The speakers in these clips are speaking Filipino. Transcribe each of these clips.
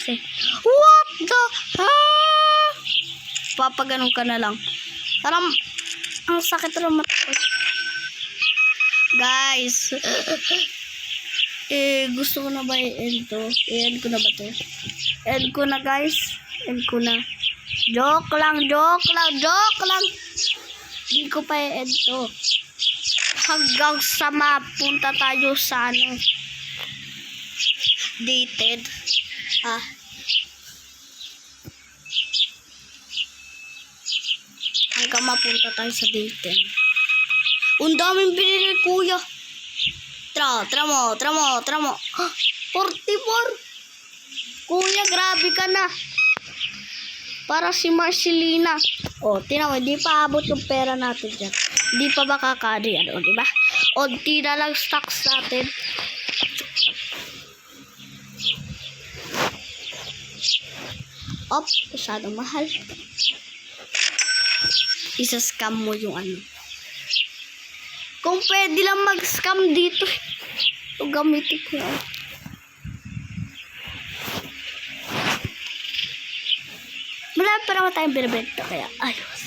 kasi. What the? Papaganon ka na lang. Parang, ang sakit ng mata ko. Guys. Gusto ko na ba i-end to? I-end ko na ba to? End ko na, guys. End ko na. Joke lang. Hindi ko pa i-end to. Hanggang sa mapunta tayo sa dated. Hanggang mapunta tayo sa dated. Ang daming binili, kuya. Tara mo. 44. Kuya, grabe ka na. Para si Marcelina. Tingnan mo, di pa abot yung pera natin dyan. Di pa ba kakari, diba? Di na lang stocks natin. Masyadong mahal. Isa-scam mo yung Kung pwede lang mag-scam dito. Gamitin ko yan. Marami pa naman tayong binibenta, kaya ayos.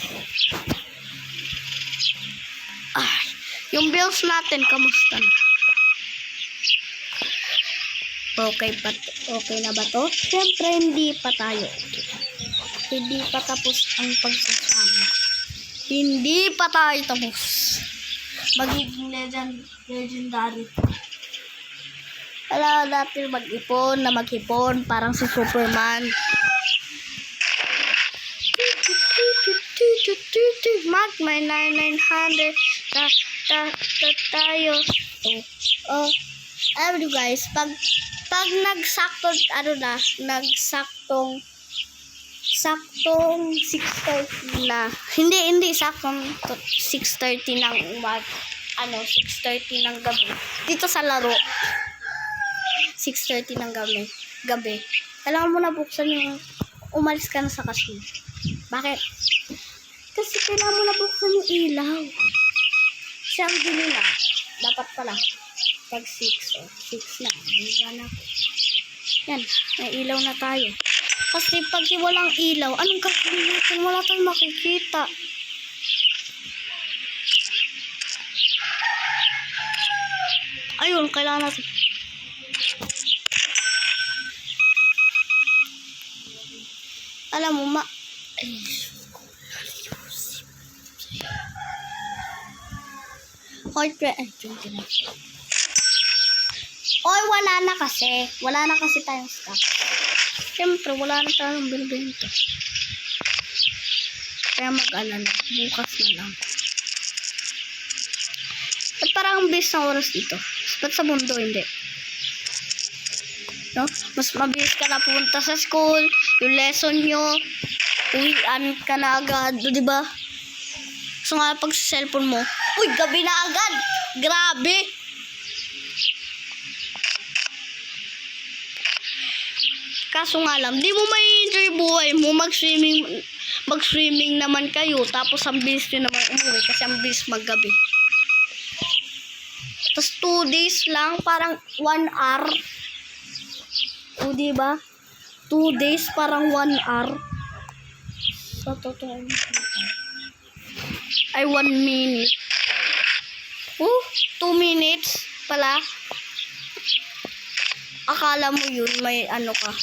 Yung bills natin, kamusta na? Okay na ba to? Siyempre, hindi pa tayo. Hindi pa tapos ang pagsasama. Hindi pa tayo tapos. Magiging legendary. Alam natin maghipon, parang si Superman. Mark my 9900 tayo. Alam nyo guys, pag nagsaktong 6:30 na. Hindi saktong 6:30 ng 6:30 ng gabi. Dito sa laro. 6:30 ng gabi. Kailangan mo na buksan yung umalis ka na sa casino. Bakit? Kasi kailangan mo na buksan yung ilaw. Kasi ang dili na. Dapat pala. Pag 6 na. Higa na ako. Yan. May ilaw na tayo. Kasi pag walang ilaw, anong gagawin natin? Wala tayong makikita. Ayun, kailangan natin. Alam mo, wala na kasi tayong stock. Siyempre, wala na tayong binibenta. Kaya mag-alala, bukas na lang. At parang ang bilis ng oras dito. Ba't sa mundo hindi? No? Mas mabilis ka na pumunta sa school, yung lesson nyo, uwian ka na agad, diba? So nga pag sa cellphone mo, gabi na agad! Grabe! Kaso nga lang, di mo may enjoy buhay mo, mag-swimming naman kayo, tapos ang bilis nyo naman umuwi kasi ang bilis maggabi. Tapos 2 days lang, parang 1 hour. Diba? 2 days, parang 1 hour. Sa totoo. Ay, 1 minute. 2 minutes pala. Akala mo yun, may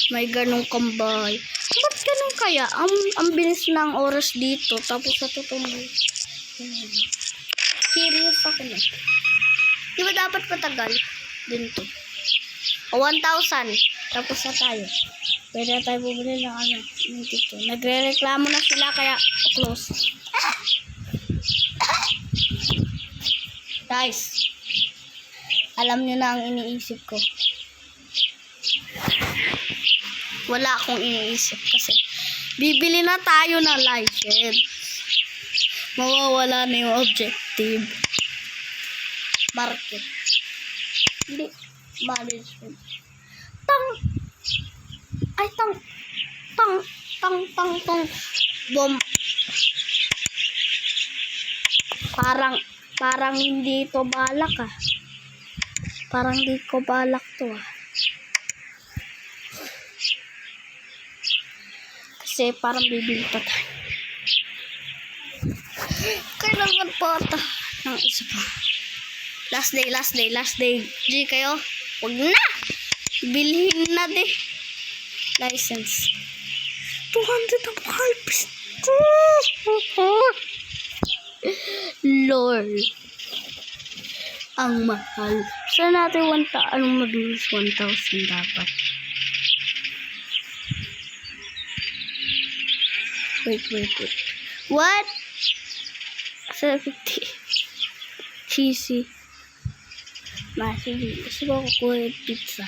may ganong kambay. Ba't ganun kaya? Ang bilis ng oras dito, tapos sa totoo. Curious ako na. Di ba dapat matagal din to? 1,000. Tapos na tayo. Pwede na tayo bumili ng dito. Nagre-reklamo na sila, kaya close. Guys, alam nyo na ang iniisip ko. Wala akong iniisip kasi bibili na tayo ng license. Mawawala na yung objective. Market. Hindi. Management. Bomb. Parang hindi ito balak Parang hindi ko balak to Kasi parang bibili pa tayo. Kailangan pa ata ng isa pa. Last day. G kayo? Huwag na! Bilhin na de. License. 200 ang mahal. Lord. Ang mahal. Sana natin anong mabilis 1,000 dapat. Wait. What? 750. Cheesy. Massive. Gusto ko kukuha yung pizza.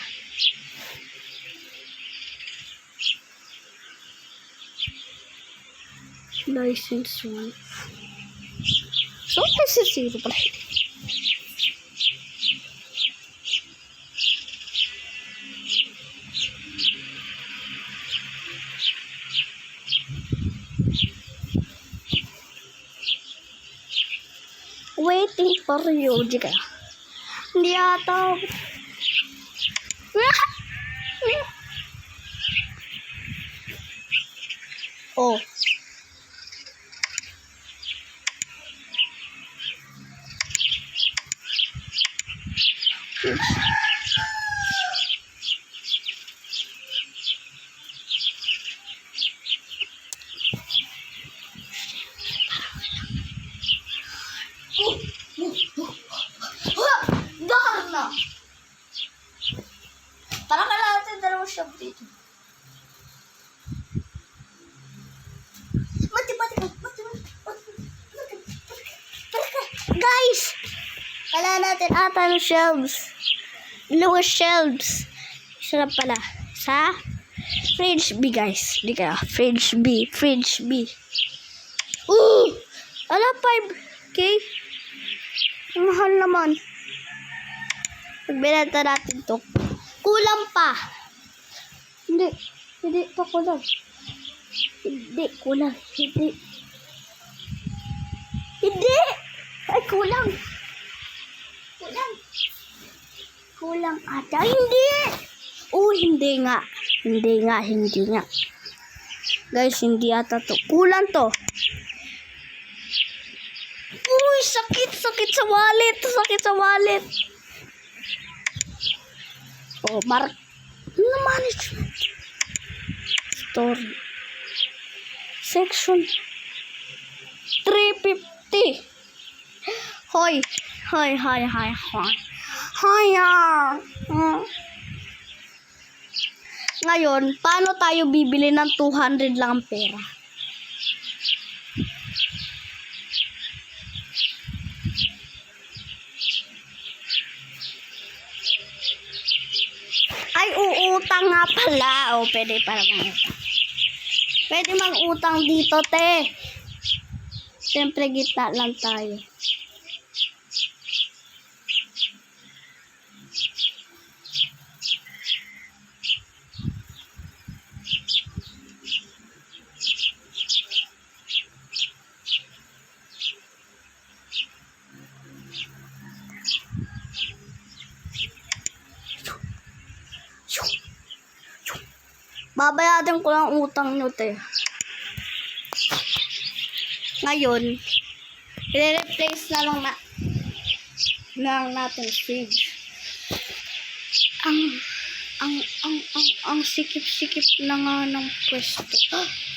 License 1. So, license 0 pala. Waiting for you, Jika. Hindi ata. Oh. Para kailangan natin dalawa shop dito. Guys! Kailangan natin ata ng shelves. Dalawa shelves. Isa na pala. Sa fridge B, guys. Di kaya. Fridge B. Ala, 5K. Ang mahal naman. Pagbinata natin to. Kulang pa. Hindi ito kulang. Hindi. Ay, kulang. Kulang ata. Hindi. Hindi nga. Guys, hindi ata to. Kulang to. Sakit sa wallet. Oh, mark. Management. Story. Section 350. Hoy. Ngayon, paano tayo bibili ng 200 lang ang pera? Ay, uutang nga pala. Pwede para mangutang. Pwede mangutang dito, te. Siyempre, gitna lang tayo. Babayaran ko lang utang nyo, te. Ngayon, i-replace na lang natin fridge. Ang sikip-sikip na nga ng pwesto.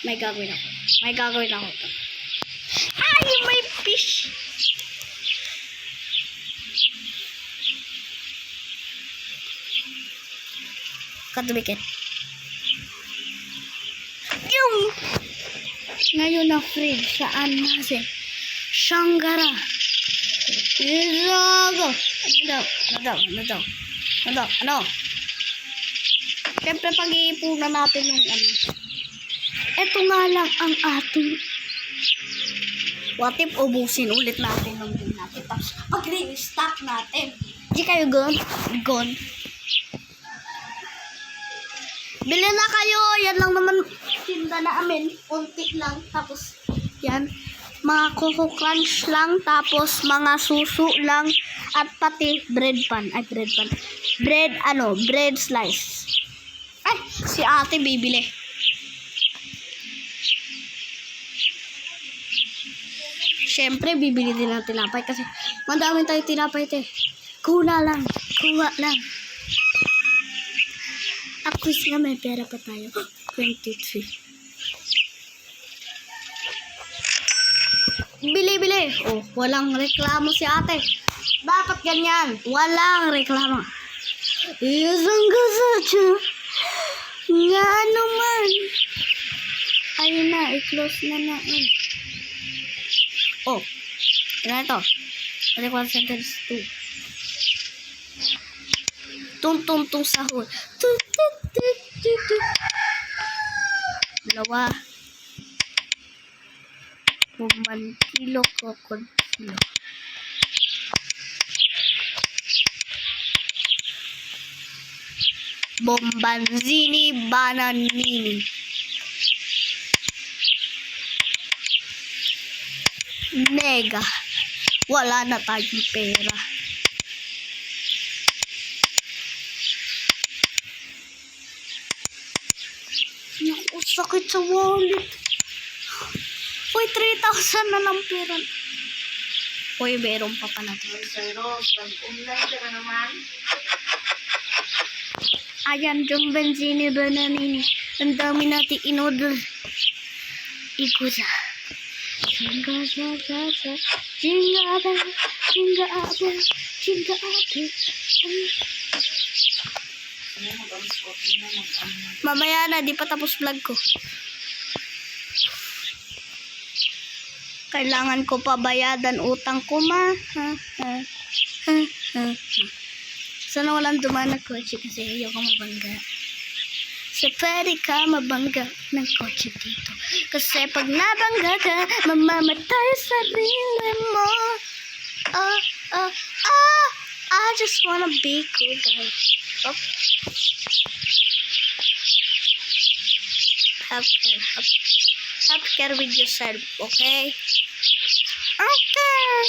May gagawin ako. Ay, may fish! Katubikit. Ngayon na fridge saan natin? Shanghara. Ilago. Ano? Siyempre pag-iipunan natin yung ano. Ito nga lang ang ating. What if ubusin ulit natin ng din natin. Tapos pag-restock natin. Di kayo gone. Bili na kayo. Yan lang naman tinda namin. Unti lang. Tapos, yan. Mga Coco Crunch lang. Tapos, mga susu lang. At pati bread pan. Bread slice. Ay, si ate bibili. Siyempre, bibili din ng tinapay kasi madami tayo tinapay, te. Kuha lang. At least nga may pera pa tayo. 23. Bili. Oh, walang reklamo si ate. Dapat ganyan. Walang reklamo. Isang gasadya. Nga naman. Ayun na, i-close na. Oh, yan ito. Record sentence 2. Tung sahur. Dalawa. Bumantilo krokodilo. Bombanzini bananini. Nega. Wala na tayong pera. Naku, sakit sa wallet. Uy, 3,000 na lang pera. Uy, meron pa pa natin. Online ka na naman. Ayan, yung benzini bananini. Ang dami natin in-order. Ikusa. Jinga abe. Mamaya na, di pa tapos vlog ko. Kailangan ko pa bayadan utang ko, ma. Sana walang dumaan na kotse kasi ayoko mabangga. So, pwede ka mabangga ng kotse dito. Kasi pag nabangga ka, mamamatay sa sarili mo. I just wanna be cool, guys. Oh. Have care with yourself, okay? Okay.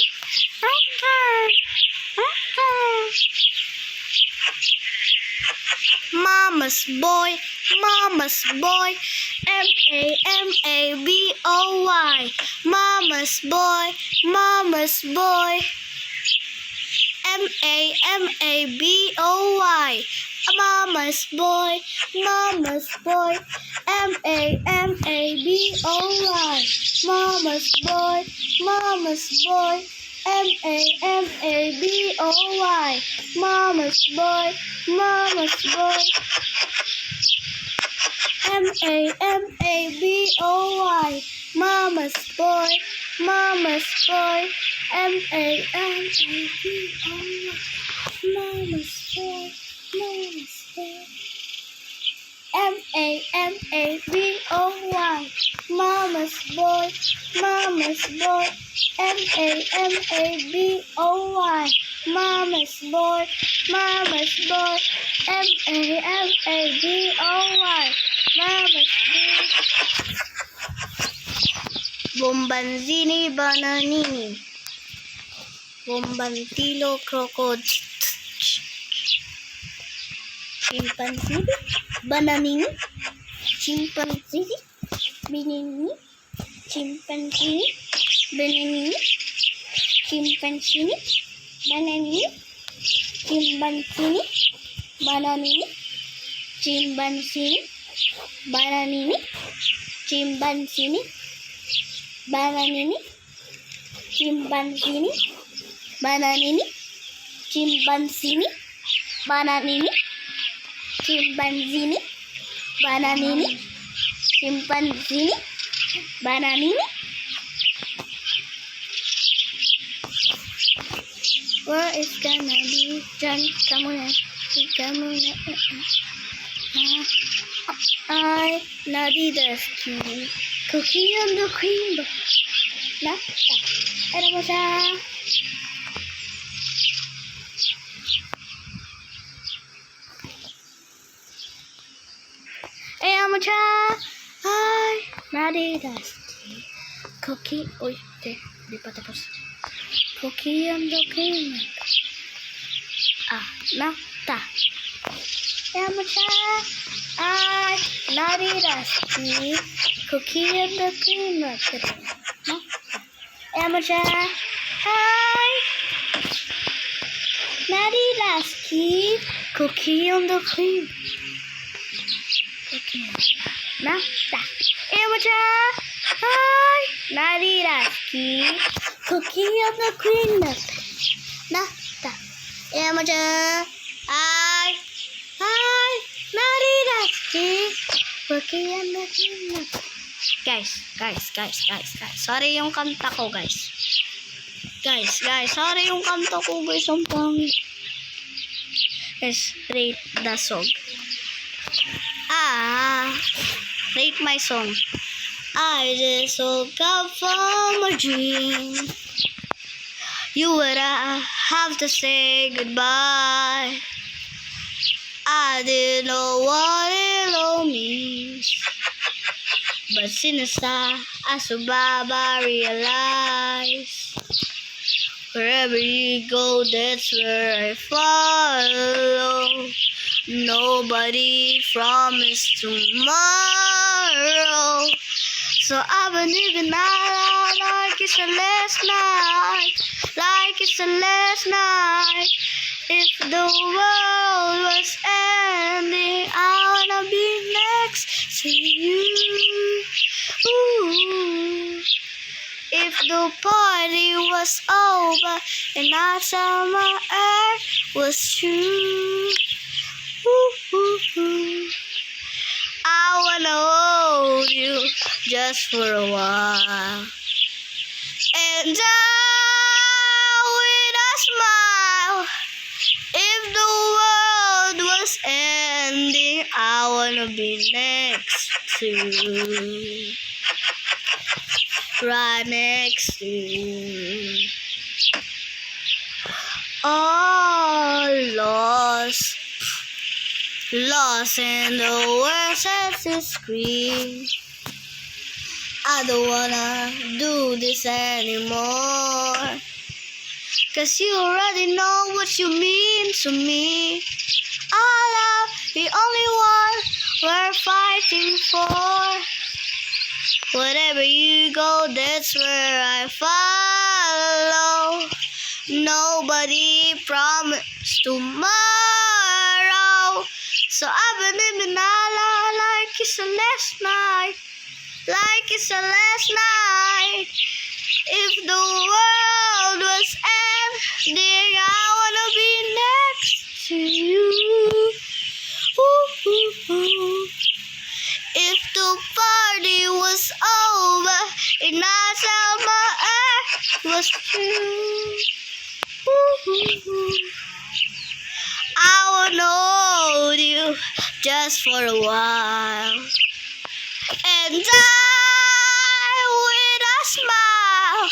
Mama's boy, M-A-M-A-B-O-Y. Mama's boy, M-A-M-A-B-O-Y. Mama's boy, M-A-M-A-B-O-Y. Mama's boy, M-A-M-A-B-O-Y. Mama's boy, M-A-M-A-B-O-Y. Mama's boy, M-A-M-A-B-O-Y. Mama's boy, M-A-M-A-B-O-Y. Mama's boy, M-A-M-A-B-O-Y. Mama's boy, M-A-M-A-B-O-Y. Mama's boy, M-A-M-A-B-O-Y. Mama's boy. Bombanzini bananini. Bombantilo crocodile. Chimpanzini bananini. Chimpanzini bananini. Chimpanzini bananini. Chimpanzini bananini. Chimpanzini bananini. Chimpanzini bananini. Chimpanzini bananini. Chimpanzini bananini. Chimpanzini bananini. Chimpanzini bananini. Chimpanzini bananini. Where is gonna be John? Come on. I nutty the ski. Cookie on the cream. Ano mo siya? Ano mo siya? Ay, nutty the ski. Cookie. Uy, di pa tapos. Cookie on the cream. Ano mo siya? Ay, nutty the ski. Cookie on the cream. Ayan mo siya. Hi! Maddie Lasky. Cookie on the cream. Cookie on the na. Ayan mo siya. Hi! Maddie Lasky. Cookie on the cream. Na. Ayan mo siya. Hi! Hi! Maddie Lasky. Cookie on the cream. Guys. Sorry yung kanta ko, guys. Guys, sorry yung kanta ko, guys. Ang pangit. Guys, rate the song. Rate my song. I just woke up from a dream. You would have to say goodbye. I didn't know what it all means. But since I realize, wherever you go, that's where I follow. Nobody promised tomorrow. So I've been living out like it's the last night. Like it's the last night. If the world was ending, I wanna be next to you. Ooh. If the party was over and I saw my earth was true. Ooh. I wanna hold you just for a while. And with a smile, if the world was ending, I wanna be next to you. Right next to you. All lost in the world's endless screen. I don't wanna do this anymore. 'Cause you already know what you mean to me. Our love, the only one we're fighting for. Wherever you go, that's where I follow. Nobody promised tomorrow. So I've been living like it's the last night. Like it's the last night. If the world was ending, I wanna be next to you. Ooh. If the party was over and I saw my earth was true. Ooh. I wanna hold you just for a while. And with a smile,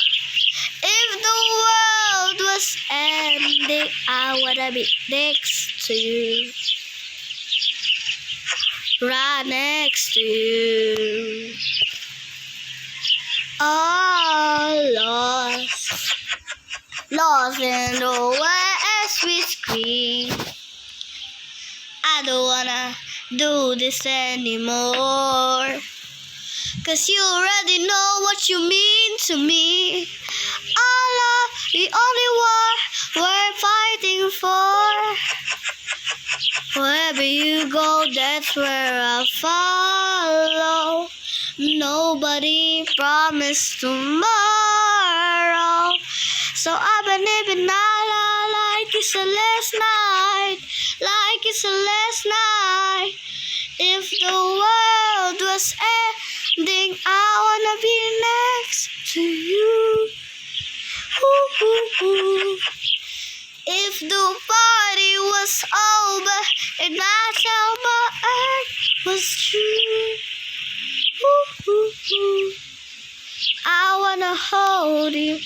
if the world was ending, I wanna be next to you. Right next to you. All lost in the world as we scream. I don't wanna do this anymore. 'Cause you already know what you mean to me. Our love, the only war we're fighting for. Wherever you go, that's where I follow. Nobody promised tomorrow. So I've been living like it's the last night. Like it's the last night. If the world was ending, I wanna be next to you. Ooh. If the party was over and I saw my earth was true. Ooh. I wanna hold you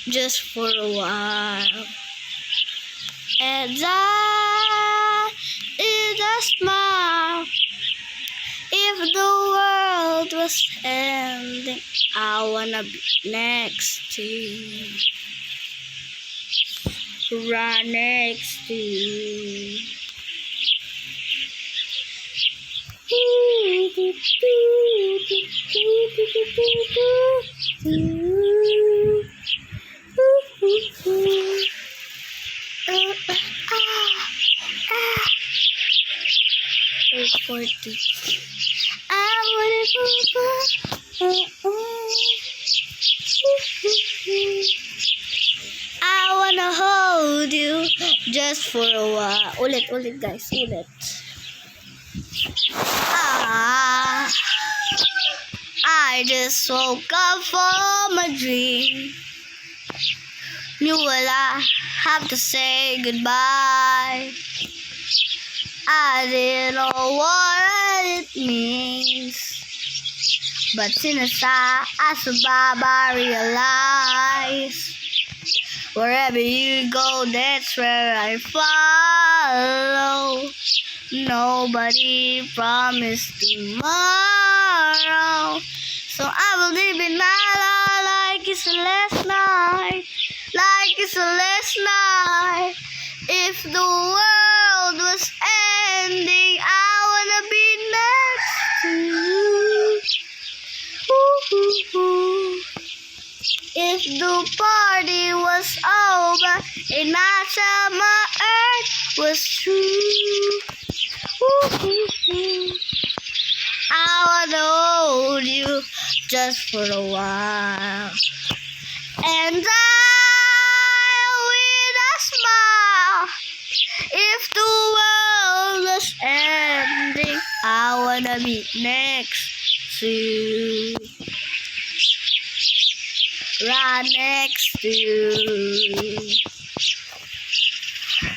just for a while. And in a smile, if the world was ending, I wanna be next to you. Right next to you. Ooh. I wanna hold you just for a while. Ulit guys, ulit. I just woke up from a dream. Knew what I have to say goodbye. I didn't know what it means, but since I survive, I realize wherever you go, that's where I follow. Nobody promised tomorrow, so I will live in my life like it's the last night, like it's the last night. If the world was ending, I wanna be next to you. Ooh. If the party was over and I felt my earth was true. I wanna hold you just for a while, and with a smile. If the world was ending, I wanna be next to you, right next to you,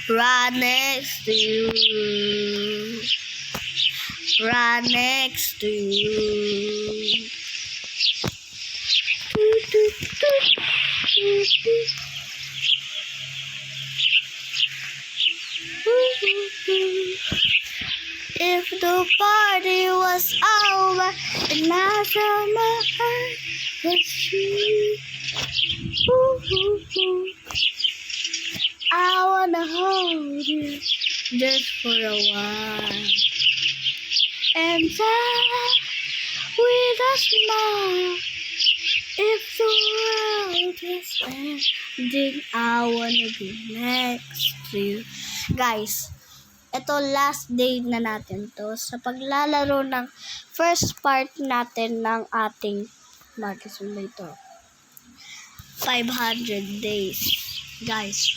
right next to you, right next to you. If the party was over and I felt my heart was true, I wanna hold you just for a while, and with a smile. If the world was ending, I wanna be next to you. Guys, ito last day na natin to sa paglalaro ng first part natin ng ating Market Simulator. 500 days. Guys,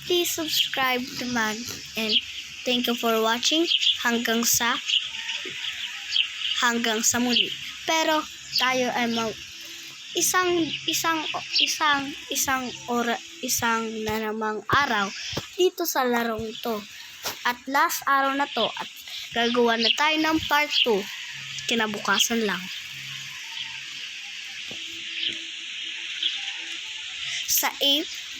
please subscribe naman and thank you for watching hanggang sa muli. Pero tayo ay isang na namang araw dito sa larong to. At last araw na to at gagawa na tayo ng part 2 kinabukasan lang. Sa April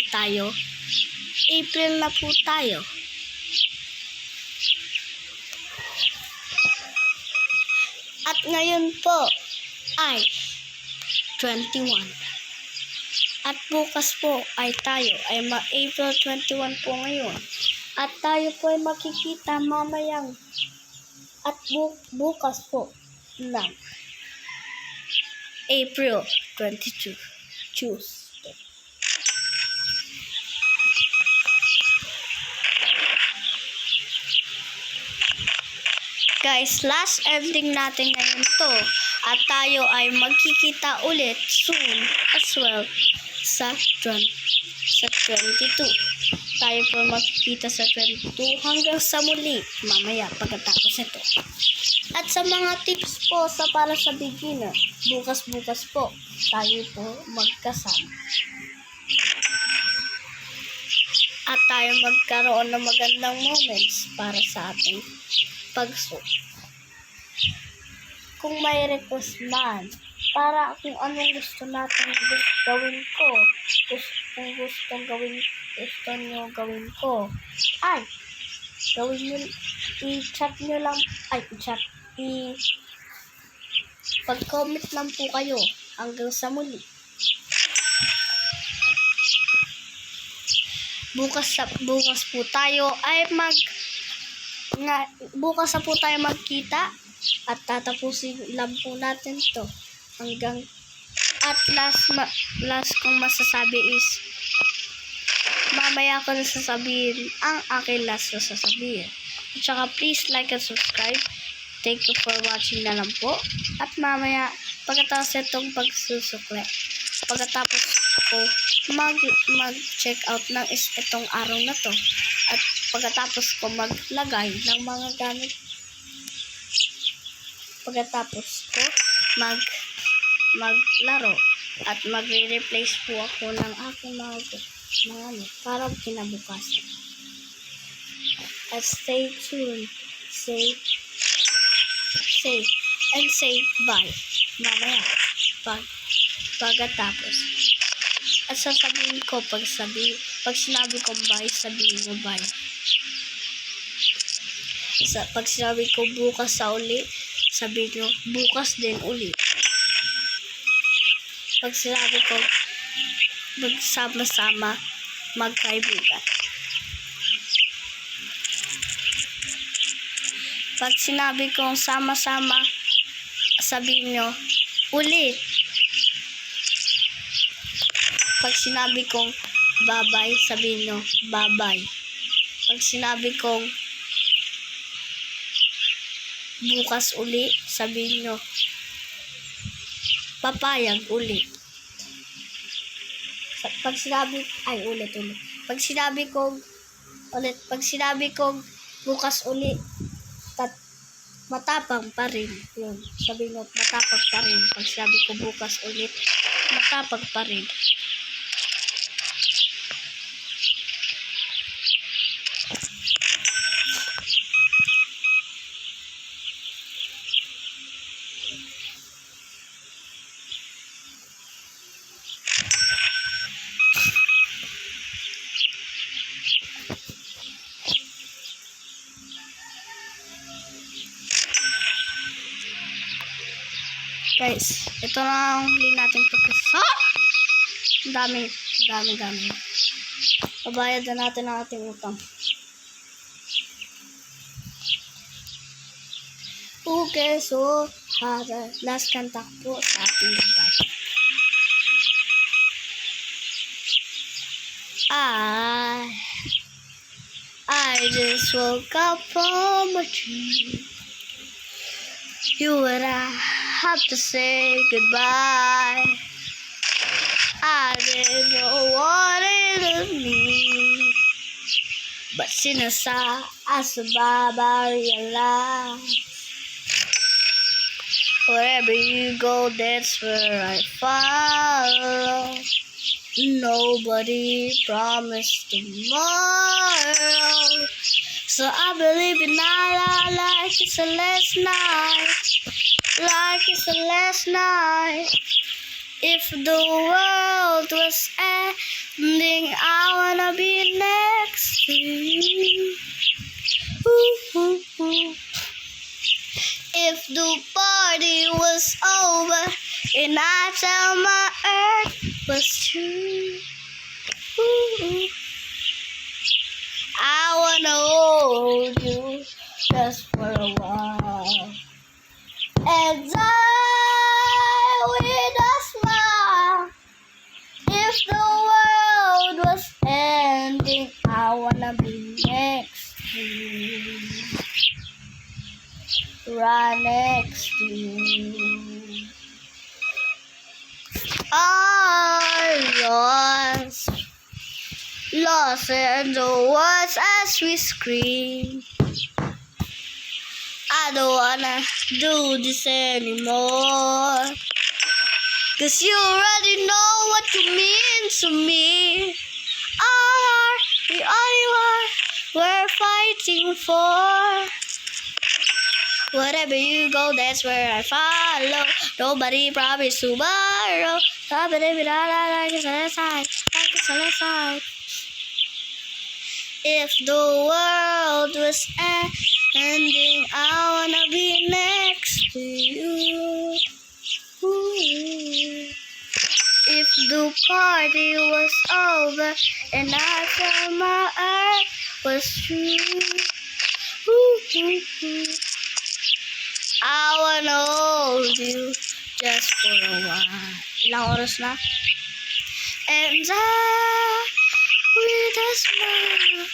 tayo. April na po tayo. At ngayon po ay 21. At bukas po ay tayo ay April 21 po ngayon. At tayo po ay makikita mamayang at bukas po ng April 22. Tuesday. Guys, last ending natin ngayon to. At tayo ay magkikita ulit soon as well sa 22. Tayo po magkikita sa 22 hanggang sa muli mamaya pagkatapos ito. At sa mga tips po para sa beginner, bukas po tayo po magkasama. At tayo magkaroon ng magandang moments para sa ating pagsuot. Kung may request man, para kung anong gusto natin gawin ko, kung gusto nyo gawin ko, ay, gawin nyo, i-chat nyo lang, pag-comment lang po kayo hanggang sa muli. Bukas po tayo ay bukas na po tayo magkita at tatapusin lang po natin to hanggang at last kong masasabi is mamaya ko na sasabihin ang aking last na sasabihin. At saka please like and subscribe. Thank you for watching na lang po. At mamaya, pagkatapos itong pagsusukle, pagkatapos ko mag-check out ng itong araw na to. At pagkatapos ko maglagay ng mga gamit. Pagkatapos ko maglaro. At magre-replace po ako ng aking mga para kinabukasan. At stay tuned. Say bye. Mamaya. Pagkatapos. At sasabihin ko, pag sinabi ko bye, sabihin mo bye. Pag sinabi ko bukas sa uli, sabihin nyo bukas din uli. Pag sinabi ko magsama-sama magkaibigan. Pag sinabi kong sama-sama, sabihin nyo ulit. Pag sinabi kong bye-bye, sabihin nyo bye-bye. Pag sinabi kong bukas uli, sabihin nyo papayag uli. Pag sinabi kong bukas uli, matapang pa rin. Yun. Sabi mo, matapang pa rin. Pag sinabi ko bukas ulit, matapang pa rin. Guys, ito na ang huli natin pagkasa. Dami. Pabayad na natin ang ating utang. Okay, so, last kanta po sa ating lugar. I just woke up from a dream. You and I have to say goodbye. I didn't know what it would mean, but since I survived, I realized wherever you go, that's where I follow. Nobody promised tomorrow, so I believe in night like it's the last night. Like it's the last night. If the world was ending, I wanna be next to you. Ooh. If the party was over and I tell my earth was true. Ooh. I wanna hold you just for a while and die with a smile. If the world was ending, I wanna be next to you, right next to you. I lost in the words as we scream. I don't wanna do this anymore, 'cause you already know what you mean to me. Are the only one we're fighting for. Wherever you go, that's where I follow. Nobody promised tomorrow. Like it's on the side. If the world was ending, I wanna be next to you. Ooh. If the party was over and I felt my earth was true. Ooh. I wanna hold you just for a while. Ilang oras na? And with a smile,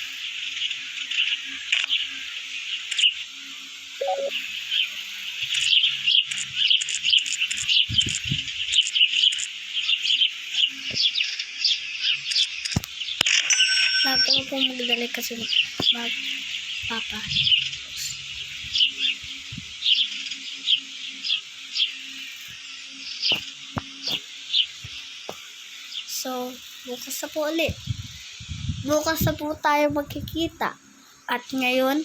kasi magpapa. So, bukas na po ulit. Bukas na po tayo magkikita. At ngayon,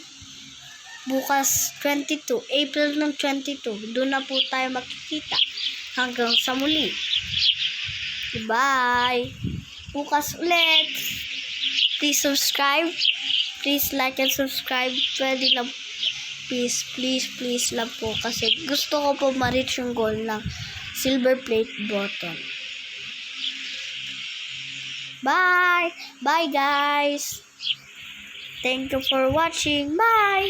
bukas 22, April ng 22, doon na po tayo magkikita. Hanggang sa muli. Bye! Bukas ulit. Please subscribe. Please like and subscribe. Pwede lang. Please lang po. Kasi gusto ko po ma-reach yung goal ng silver plate button. Bye! Bye guys! Thank you for watching. Bye!